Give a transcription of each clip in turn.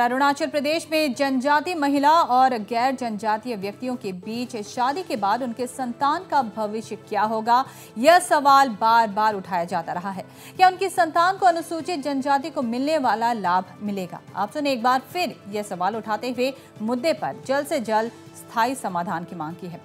अरुणाचल प्रदेश में जनजातीय महिला और गैर जनजातीय व्यक्तियों के बीच शादी के बाद उनके संतान का भविष्य क्या होगा, यह सवाल बार बार उठाया जाता रहा है। क्या उनकी संतान को अनुसूचित जनजाति को मिलने वाला लाभ मिलेगा? आप सुने एक बार फिर यह सवाल उठाते हुए मुद्दे पर जल्द से जल्द स्थायी समाधान की मांग की है।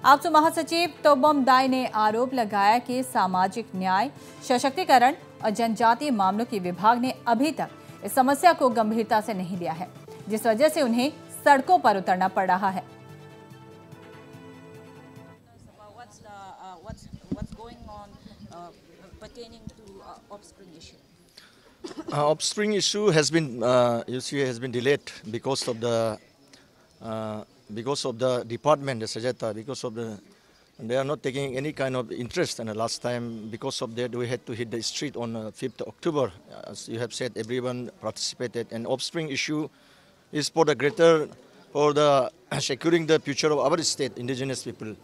आपसू महासचिव तोबम दाई ने आरोप लगाया कि सामाजिक न्याय, सशक्तिकरण और जनजातीय मामलों के विभाग ने अभी तक इस समस्या को गंभीरता से नहीं लिया है, जिस वजह से उन्हें सड़कों पर उतरना पड़ रहा है। Offspring issue has been delayed because of the department, the Sajata, they are not taking any kind of interest. And the last time, because of that, we had to hit the street on 5th October. As you have said, everyone participated. And offspring issue is for the securing the future of our state, indigenous people.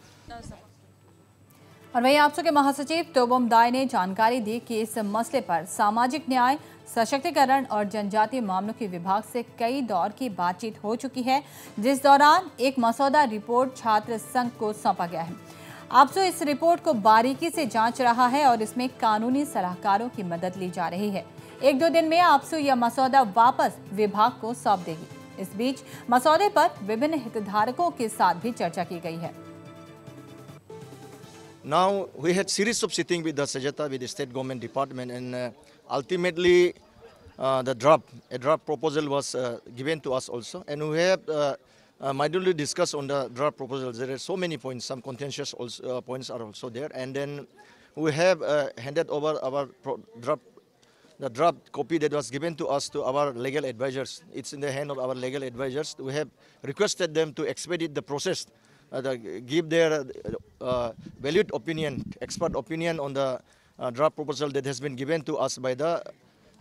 और वहीं आपसू के महासचिव तोबम दाई ने जानकारी दी कि इस मसले पर सामाजिक न्याय, सशक्तिकरण और जनजातीय मामलों के विभाग से कई दौर की बातचीत हो चुकी है, जिस दौरान एक मसौदा रिपोर्ट छात्र संघ को सौंपा गया है। आपसू इस रिपोर्ट को बारीकी से जांच रहा है और इसमें कानूनी सलाहकारों की मदद ली जा रही है। 1-2 दिन में आपसू यह मसौदा वापस विभाग को सौंप देगी। इस बीच मसौदे पर विभिन्न हितधारकों के साथ भी चर्चा की गई है। Now we had series of sitting with the Sajata, with the state government department, and ultimately a draft proposal was given to us also, and we have mildly discussed on the draft proposals. There are so many points, some contentious points are also there, and then we have handed over our the draft copy that was given to us to our legal advisors. It's in the hand of our legal advisors. We have requested them to expedite the process, give their valued opinion, expert opinion on the draft proposal that has been given to us by the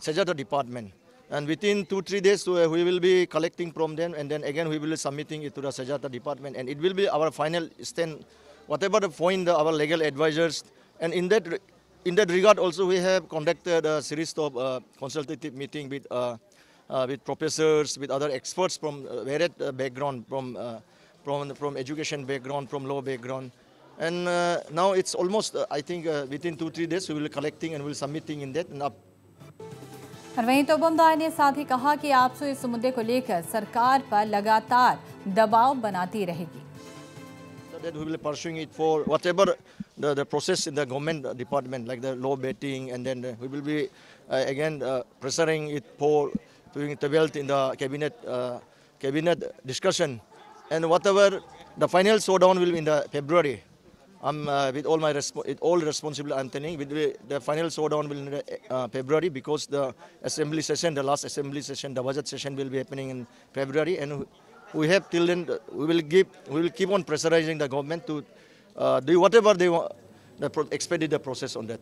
Sajata department. And within 2-3 days, we will be collecting from them, and then again we will be submitting it to the Sajata department, and it will be our final stand, whatever the point our legal advisors. And in that regard, also we have conducted a series of consultative meeting with professors, with other experts from various background, from education background, from law background. And now it's almost, I think, within 2-3 days we will be collecting and we will submitting in that. और वहीं तोबम दाई ने साथ ही कहा कि आपसू इस मुद्दे को लेकर सरकार पर लगातार दबाव बनाती रहेगी। So that we will be pursuing it for whatever the process in the government department, like the law betting, and then we will be again pressuring it for doing the wealth in the cabinet discussion. And whatever the final showdown will be in the February. With all my responsibility, I'm telling the final showdown will be in February, because the assembly session, the last assembly session, the budget session will be happening in February, and we have till then we will keep on pressurizing the government to do whatever they want, expedite the process on that.